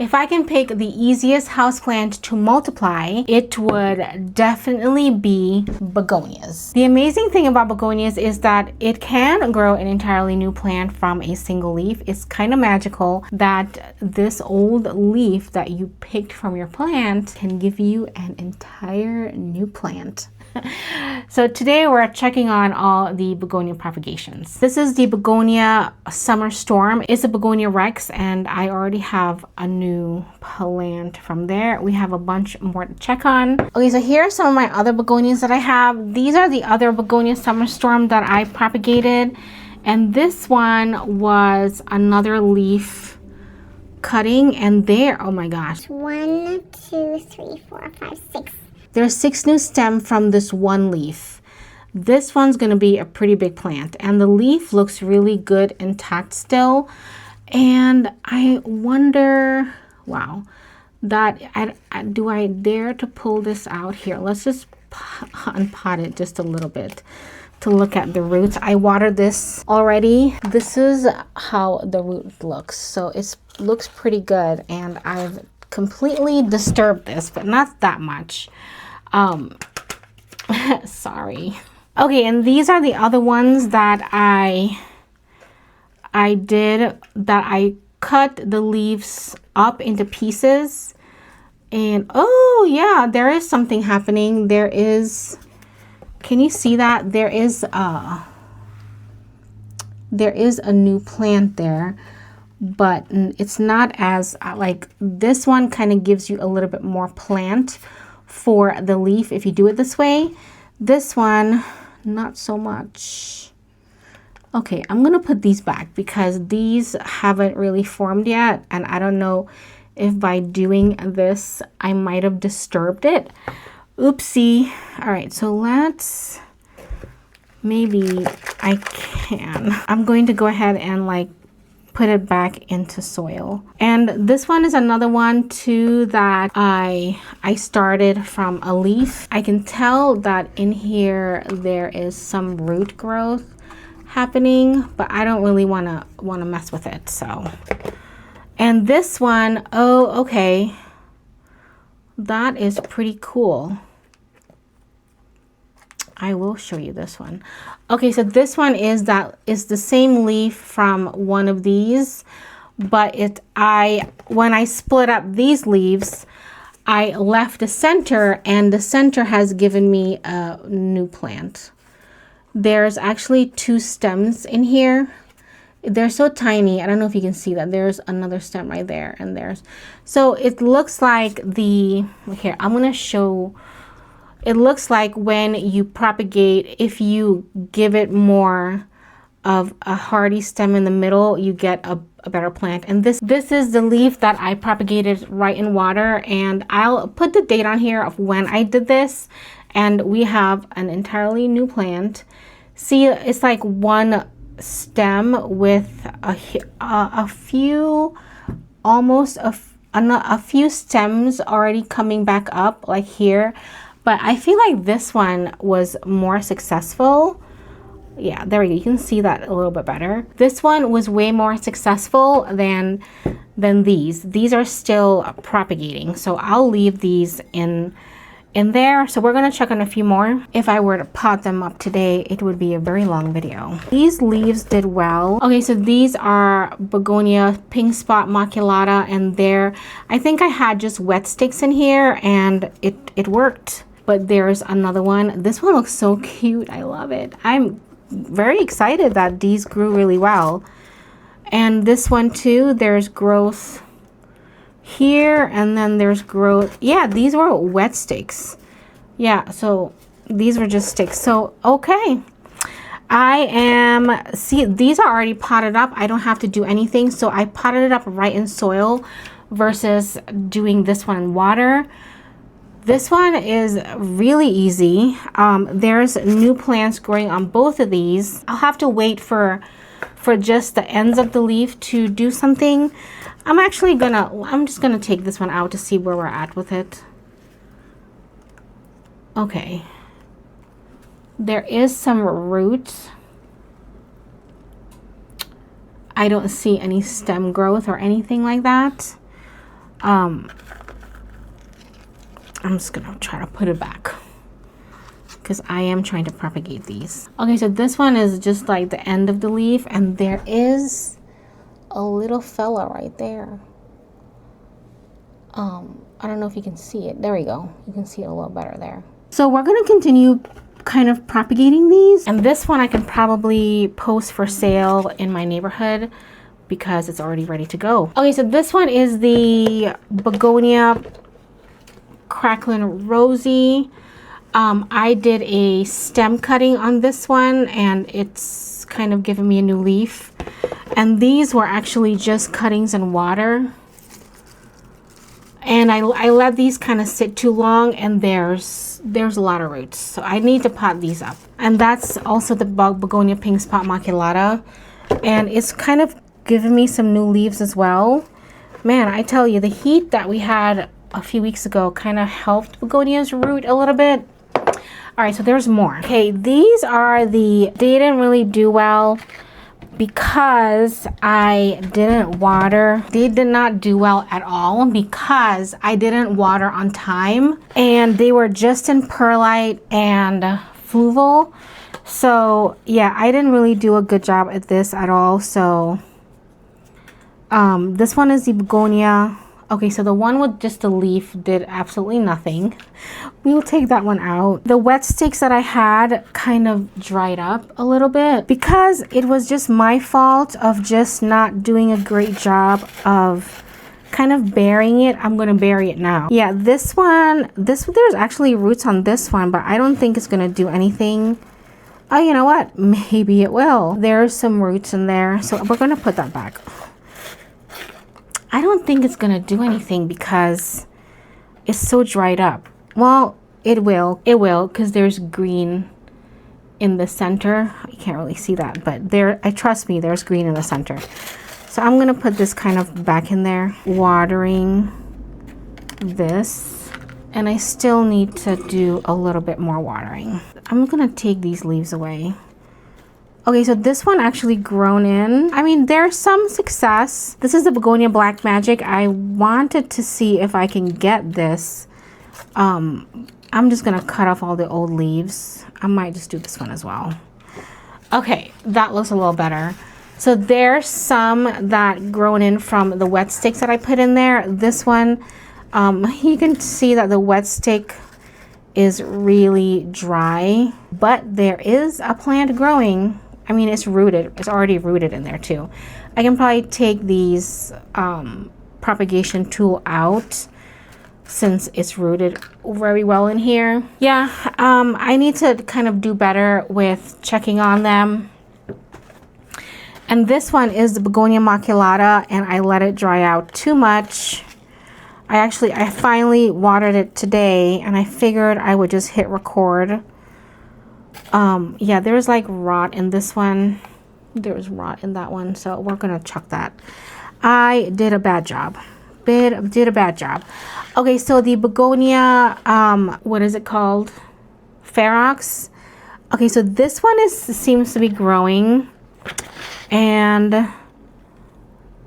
If I can pick the easiest houseplant to multiply, it would definitely be begonias. The amazing thing about begonias is that it can grow an entirely new plant from a single leaf. It's kind of magical that this old leaf that you picked from your plant can give you an entire new plant. So today we're checking on all the begonia propagations. This is the begonia summer storm. It's a begonia rex, and I already have a new plant from there. We have a bunch more to check on. Okay, so here are some of my other begonias that I have. These are the other begonia summer storm that I propagated, and this one was another leaf cutting, and there, oh my gosh, 1, 2, 3, 4, 5, 6. There's 6 new stems from this one leaf. This one's going to be a pretty big plant, and the leaf looks really good intact still. And I wonder, wow, do I dare to pull this out here? Let's just unpot it just a little bit to look at the roots. I watered this already. This is how the root looks. So it looks pretty good, and I've completely disturbed this, but not that much. Sorry. Okay, and these are the other ones that I cut the leaves up into pieces. And oh yeah, there is something happening. There is, can you see that? There is a new plant there, but it's not as like this one kind of gives you a little bit more plant for the leaf if you do it this way. This one, not so much. Okay, I'm gonna put these back because these haven't really formed yet, and I don't know if by doing this I might have disturbed it. Oopsie. All right, so let's, maybe I can. I'm going to go ahead and like put it back into soil. And this one is another one too that I started from a leaf. I can tell that in here there is some root growth happening, but I don't really want to mess with it. So, and this one, oh okay, that is pretty cool. I will show you this one. Okay, so this one is the same leaf from one of these, but when I split up these leaves, I left the center, and the center has given me a new plant. There's actually 2 stems in here. They're so tiny. I don't know if you can see that. There's another stem right there, and there's, so it looks like here, I'm gonna show. It looks like when you propagate, if you give it more of a hardy stem in the middle, you get a better plant. And this is the leaf that I propagated right in water, and I'll put the date on here of when I did this, and we have an entirely new plant. See, it's like one stem with a few, almost a few stems already coming back up, like here. But I feel like this one was more successful. Yeah, there we go. You can see that a little bit better. This one was way more successful than these. These are still propagating, so I'll leave these in there. So we're gonna check on a few more. If I were to pot them up today, it would be a very long video. These leaves did well. Okay, so these are begonia pink spot maculata, and I think I had just wet sticks in here, and it worked. But there's another one. This one looks so cute. I love it. I'm very excited that these grew really well. And this one too, there's growth here, and then there's growth. Yeah, these were wet sticks. Yeah, so these were just sticks. So okay, see, these are already potted up. I don't have to do anything. So I potted it up right in soil versus doing this one in water. This one is really easy. There's new plants growing on both of these. I'll have to wait for just the ends of the leaf to do something. I'm just gonna take this one out to see where we're at with it. Okay. There is some roots. I don't see any stem growth or anything like that. I'm just gonna try to put it back because I am trying to propagate these. Okay, so this one is just like the end of the leaf, and there is a little fella right there. I don't know if you can see it. There we go. You can see it a little better there. So we're gonna continue kind of propagating these, and this one I can probably post for sale in my neighborhood because it's already ready to go. Okay, so this one is the Begonia Cracklin' Rosy. I did a stem cutting on this one, and it's kind of given me a new leaf. And these were actually just cuttings in water. And I let these kind of sit too long, and there's a lot of roots. So I need to pot these up. And that's also the Begonia Pink Spot Maculata. And it's kind of given me some new leaves as well. Man, I tell you, the heat that we had a few weeks ago kind of helped begonias root a little bit. All right, so there's more. Okay, these are they didn't really do well because I didn't water. They did not do well at all because I didn't water on time, and they were just in perlite and fluval. So yeah, I didn't really do a good job at this at all. So this one is the Begonia. Okay, so the one with just the leaf did absolutely nothing. We will take that one out. The wet sticks that I had kind of dried up a little bit because it was just my fault of just not doing a great job of kind of burying it. I'm gonna bury it now. Yeah, this one, there's actually roots on this one, but I don't think it's gonna do anything. Oh, you know what? Maybe it will. There's some roots in there, so we're gonna put that back. I don't think it's gonna do anything because it's so dried up. Well, it will because there's green in the center. You can't really see that, but trust me, there's green in the center. So I'm gonna put this kind of back in there, watering this, and I still need to do a little bit more watering. I'm gonna take these leaves away. Okay, so this one actually grown in. I mean, there's some success. This is the Begonia Black Magic. I wanted to see if I can get this. I'm just gonna cut off all the old leaves. I might just do this one as well. Okay, that looks a little better. So there's some that grown in from the wet sticks that I put in there. This one, you can see that the wet stick is really dry, but there is a plant growing. I mean, it's rooted. It's already rooted in there too. I can probably take these propagation tool out since it's rooted very well in here. Yeah, I need to kind of do better with checking on them. And this one is the Begonia Maculata, and I let it dry out too much. I finally watered it today, and I figured I would just hit record. Yeah, there's like rot in this one. There's rot in that one, so we're gonna chuck that. I did a bad job. Did a bad job. Okay, so the Begonia, what is it called? Ferox. Okay, so this one seems to be growing, and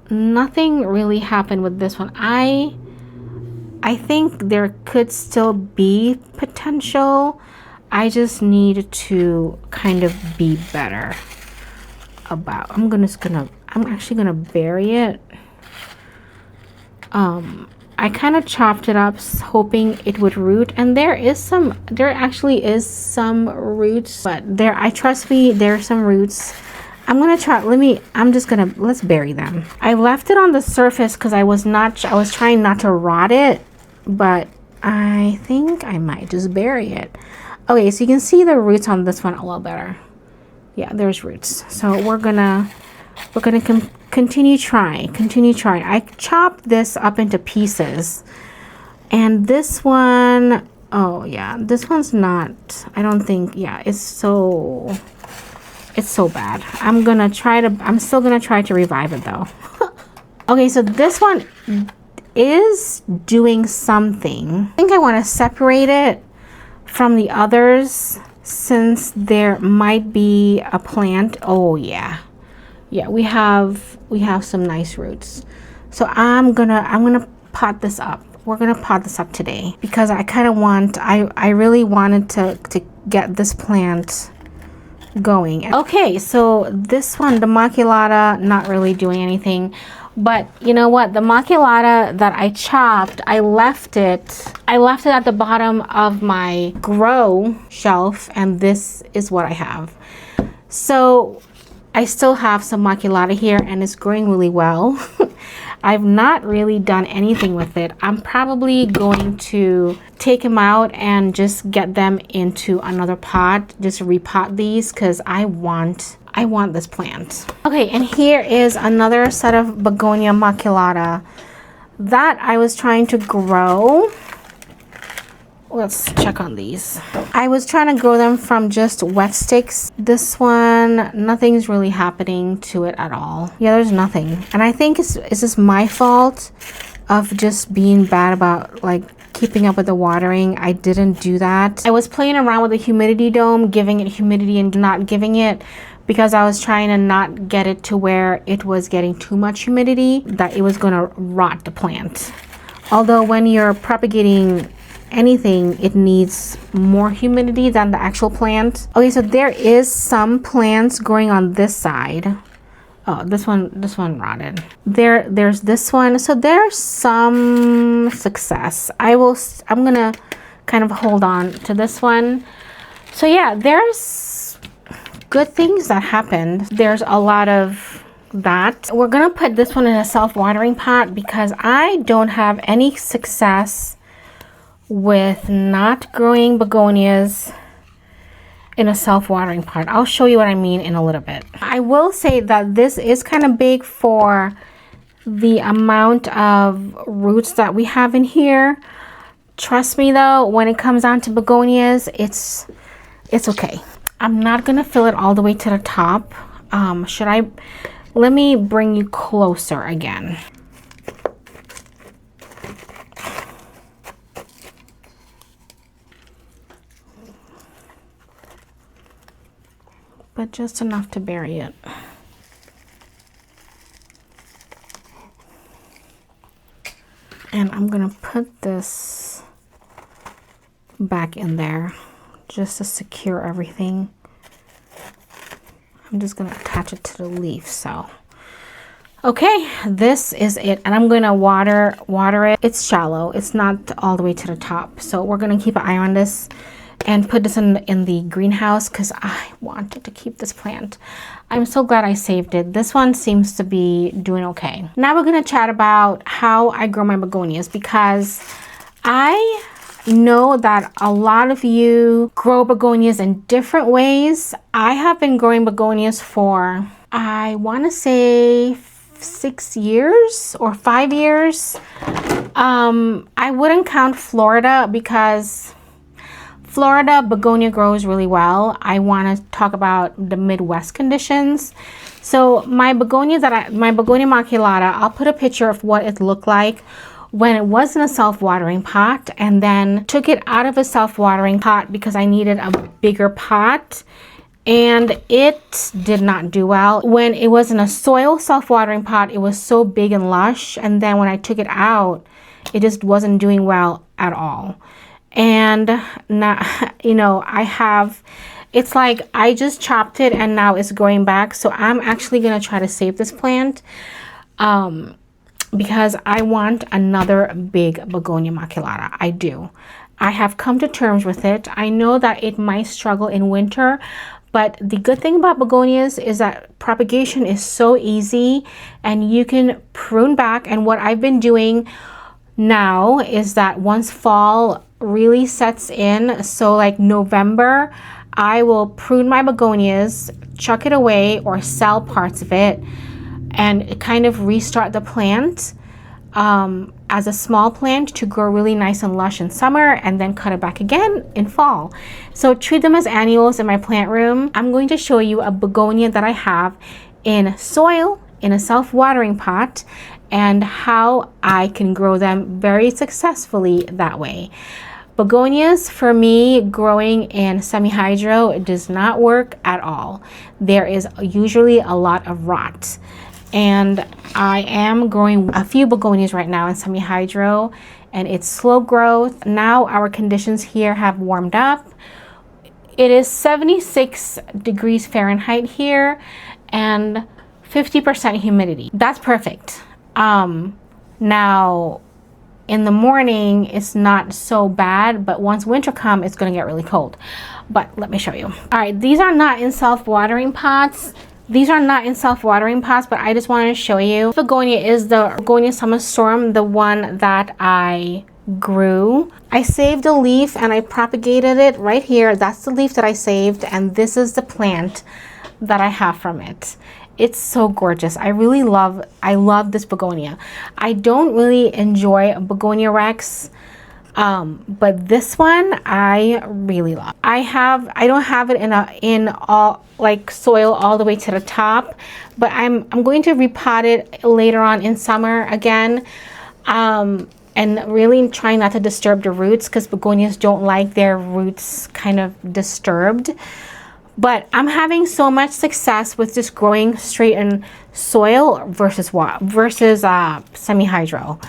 nothing really happened with this one. I think there could still be potential. I just need to kind of be better about. I'm actually gonna bury it. I kind of chopped it up hoping it would root, and there actually is some roots, but trust me, there are some roots. Let's bury them. I left it on the surface because I was trying not to rot it, but I think I might just bury it. Okay, so you can see the roots on this one a little better. Yeah, there's roots. So we're gonna continue trying. I chopped this up into pieces, and this one, oh yeah, this one's not. I don't think. Yeah, it's so bad. I'm still gonna try to revive it though. Okay, so this one is doing something. I think I want to separate it from the others since there might be a plant. Oh yeah, we have some nice roots. So I'm gonna pot this up. We're gonna pot this up today because I kind of want, I really wanted to get this plant going. Okay, so this one, the maculata, not really doing anything. But you know what? The maculata that I chopped, I left it at the bottom of my grow shelf, and this is what I have. So I still have some maculata here, and it's growing really well. I've not really done anything with it. I'm probably going to take them out and just get them into another pot, just repot these, because I want this plant. Okay, and here is another set of begonia maculata that I was trying to grow. Let's check on these. I was trying to grow them from just wet sticks. This one, nothing's really happening to it at all. Yeah, there's nothing. And I think it's just my fault of just being bad about like keeping up with the watering. I didn't do that. I was playing around with the humidity dome, giving it humidity and not giving it, because I was trying to not get it to where it was getting too much humidity that it was gonna rot the plant. Although when you're propagating anything, it needs more humidity than the actual plant. Okay, so there is some plants growing on this side. Oh, this one rotted. There's this one. So there's some success. I'm gonna kind of hold on to this one. So yeah, there's good things that happened. There's a lot of that. We're gonna put this one in a self-watering pot because I don't have any success with not growing begonias in a self-watering pot. I'll show you what I mean in a little bit. I will say that this is kind of big for the amount of roots that we have in here. Trust me though, when it comes down to begonias, it's okay. I'm not gonna fill it all the way to the top. Let me bring you closer again. But just enough to bury it. And I'm gonna put this back in there just to secure everything. I'm just gonna attach it to the leaf. So okay, this is it, and I'm gonna water it. It's shallow, it's not all the way to the top, so we're gonna keep an eye on this and put this in the greenhouse because I wanted to keep this plant. I'm so glad I saved it. This one seems to be doing okay. Now we're gonna chat about how I grow my begonias, because I know that a lot of you grow begonias in different ways. I have been growing begonias for, I want to say 6 years or 5 years. I wouldn't count Florida because Florida begonia grows really well. I want to talk about the Midwest conditions. So my begonia maculata, I'll put a picture of what it looked like when it was in a self-watering pot, and then took it out of a self-watering pot because I needed a bigger pot, and it did not do well. When it was in a soil self-watering pot, it was so big and lush, and then when I took it out, it just wasn't doing well at all. And now, you know, it's like I just chopped it and now it's growing back. So I'm actually gonna try to save this plant because I want another big begonia maculata. I do. I have come to terms with it. I know that it might struggle in winter, but the good thing about begonias is that propagation is so easy and you can prune back. And what I've been doing now is that once fall really sets in, so like November, I will prune my begonias, chuck it away or sell parts of it, and kind of restart the plant as a small plant to grow really nice and lush in summer, and then cut it back again in fall. So treat them as annuals in my plant room. I'm going to show you a begonia that I have in soil in a self-watering pot and how I can grow them very successfully that way. Begonias, for me, growing in semi-hydro does not work at all. There is usually a lot of rot. And I am growing a few begonias right now in semi-hydro, and it's slow growth. Now our conditions here have warmed up. It is 76 degrees Fahrenheit here and 50% humidity. That's perfect. Now in the morning it's not so bad, but once winter comes it's going to get really cold. But let me show you. All right, these are not in self-watering pots. These are not in self-watering pots, but I just wanted to show you. This begonia is the Begonia Summer Storm, the one that I grew. I saved a leaf and I propagated it right here. That's the leaf that I saved, and this is the plant that I have from it. It's so gorgeous. I love this begonia. I don't really enjoy Begonia Rex, but this one I really love. I don't have it in all like soil all the way to the top, but I'm going to repot it later on in summer again, and really try not to disturb the roots, because begonias don't like their roots kind of disturbed. But I'm having so much success with just growing straight in soil versus semi-hydro.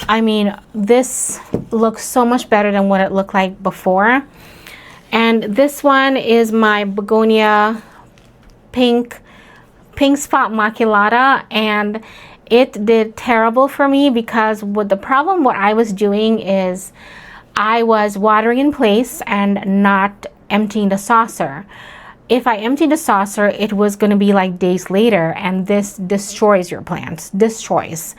I mean, this looks so much better than what it looked like before. And this one is my begonia pink spot maculata, and it did terrible for me because what I was doing is I was watering in place and not emptying the saucer. If I emptied the saucer, it was going to be like days later, and this destroys your plants, destroys.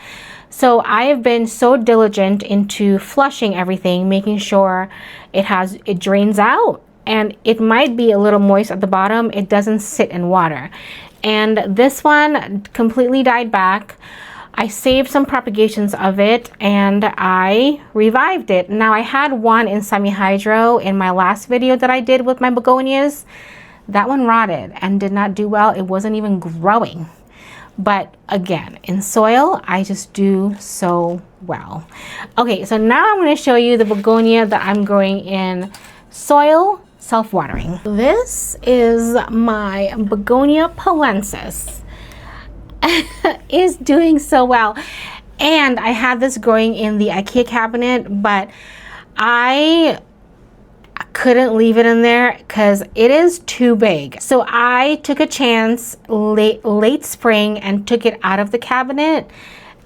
So I have been so diligent into flushing everything, making sure it drains out, and it might be a little moist at the bottom. It doesn't sit in water. And this one completely died back. I saved some propagations of it and I revived it. Now I had one in semi-hydro in my last video that I did with my begonias. That one rotted and did not do well. It wasn't even growing. But again, in soil, I just do so well. Okay, so now I'm going to show you the begonia that I'm growing in soil, self-watering. This is my Begonia palensis. Is doing so well. And I had this growing in the IKEA cabinet, but I couldn't leave it in there because it is too big. So I took a chance late spring and took it out of the cabinet,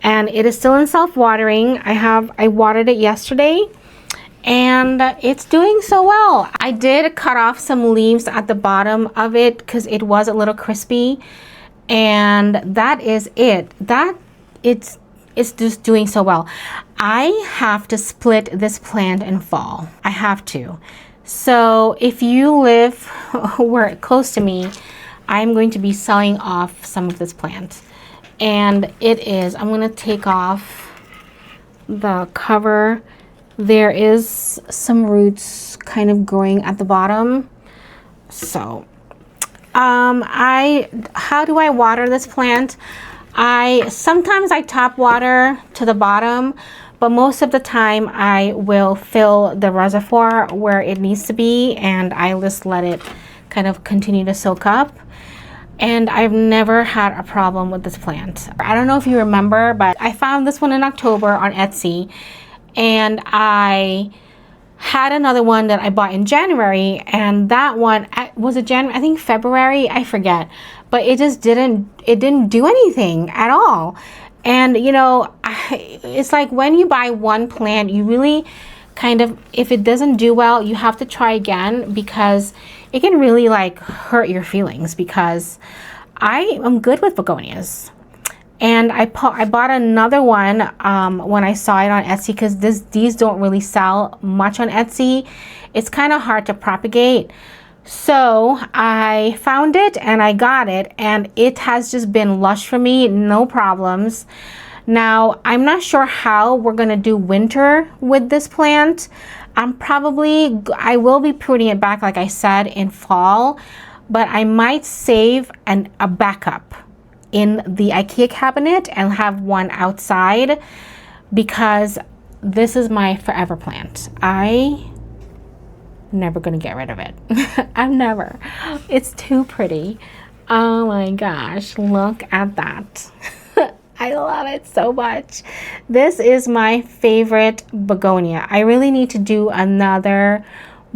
and it is still in self-watering. I watered it yesterday and it's doing so well. I did cut off some leaves at the bottom of it because it was a little crispy, and that is it. It's just doing so well. I have to split this plant in fall. I have to. So if you live close to me, I'm going to be selling off some of this plant. And I'm going to take off the cover. There is some roots kind of growing at the bottom. So how do I water this plant? Sometimes I top water to the bottom, but most of the time I will fill the reservoir where it needs to be, and I just let it kind of continue to soak up. And I've never had a problem with this plant. I don't know if you remember, but I found this one in October on Etsy, and I had another one that I bought in January, and that one was it January, I think February, I forget, but it just didn't do anything at all. And you know, it's like when you buy one plant, you really kind of, if it doesn't do well, you have to try again, because it can really like hurt your feelings, because I am good with begonias. And I bought another one when I saw it on Etsy, because these don't really sell much on Etsy. It's kind of hard to propagate. So I found it and I got it, and it has just been lush for me, no problems. Now I'm not sure how we're gonna do winter with this plant. I will be pruning it back, like I said, in fall, but I might save a backup in the IKEA cabinet and have one outside, because this is my forever plant. I'm never gonna get rid of it. I'm never. It's too pretty. Oh my gosh, look at that. I love it so much. This is my favorite begonia. I really need to do another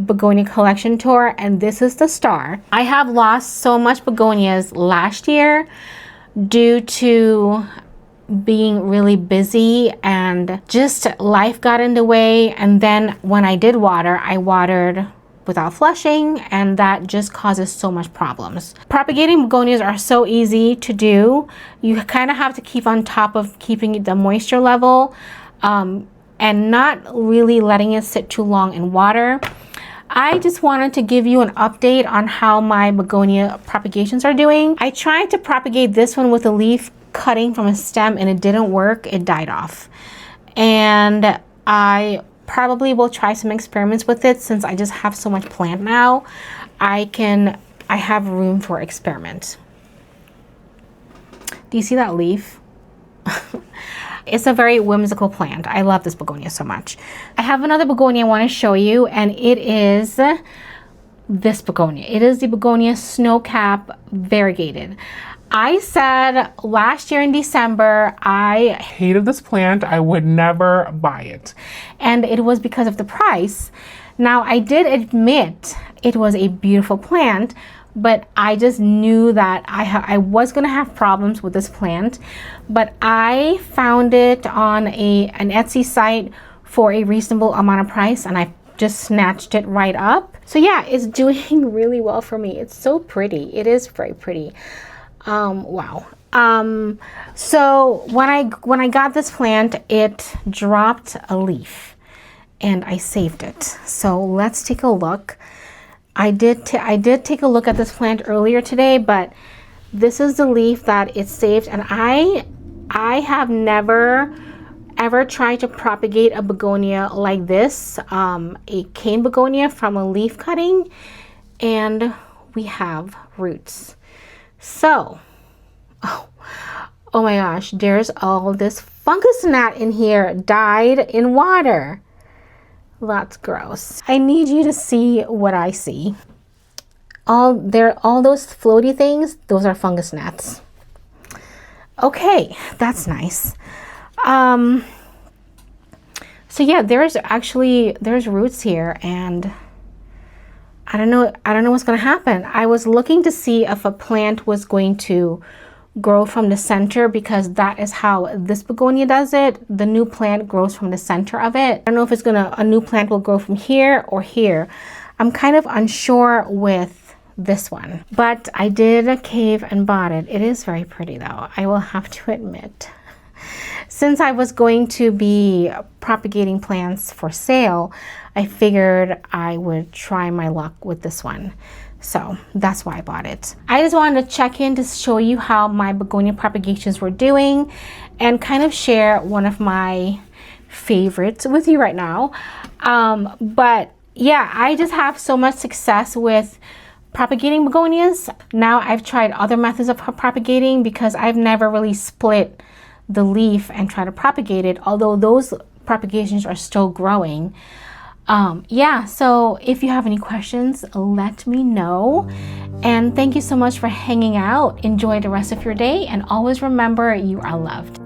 begonia collection tour, and this is the star. I have lost so much begonias last year due to being really busy and just life got in the way. And then when I did water, I watered without flushing, and that just causes so much problems. Propagating begonias are so easy to do. You kind of have to keep on top of keeping the moisture level and not really letting it sit too long in water. I just wanted to give you an update on how my begonia propagations are doing. I tried to propagate this one with a leaf cutting from a stem and it didn't work. It died off. And I probably will try some experiments with it since I just have so much plant now. I have room for experiment. Do you see that leaf? It's a very whimsical plant. I love this begonia so much. I have another begonia I want to show you, and it is this begonia. It is the begonia snowcap variegated. I said last year in December, I hated this plant. I would never buy it. And it was because of the price. Now, I did admit it was a beautiful plant, but I just knew that I was going to have problems with this plant. But I found it on an Etsy site for a reasonable amount of price, and I just snatched it right up. So yeah, it's doing really well for me. It's so pretty. It is very pretty. Wow. So when I got this plant, it dropped a leaf and I saved it. So let's take a look. I did take a look at this plant earlier today, but this is the leaf that it saved. And I have never ever tried to propagate a begonia like this, a cane begonia from a leaf cutting, and we have roots. So, oh my gosh, there's all this fungus gnat in here, died in water. That's gross. I need you to see what I see. All those floaty things, those are fungus gnats. Okay, that's nice. So yeah, there's roots here, and I don't know what's going to happen. I was looking to see if a plant was going to grow from the center, because that is how this begonia does it. The new plant grows from the center of it. I don't know if a new plant will grow from here or here. I'm kind of unsure with this one, but I did cave and bought it. It is very pretty though, I will have to admit. Since I was going to be propagating plants for sale, I figured I would try my luck with this one. So that's why I bought it. I just wanted to check in to show you how my begonia propagations were doing and kind of share one of my favorites with you right now. But yeah, I just have so much success with propagating begonias. Now I've tried other methods of propagating because I've never really split the leaf and try to propagate it, although those propagations are still growing. Yeah, so if you have any questions, let me know. And thank you so much for hanging out. Enjoy the rest of your day, and always remember you are loved.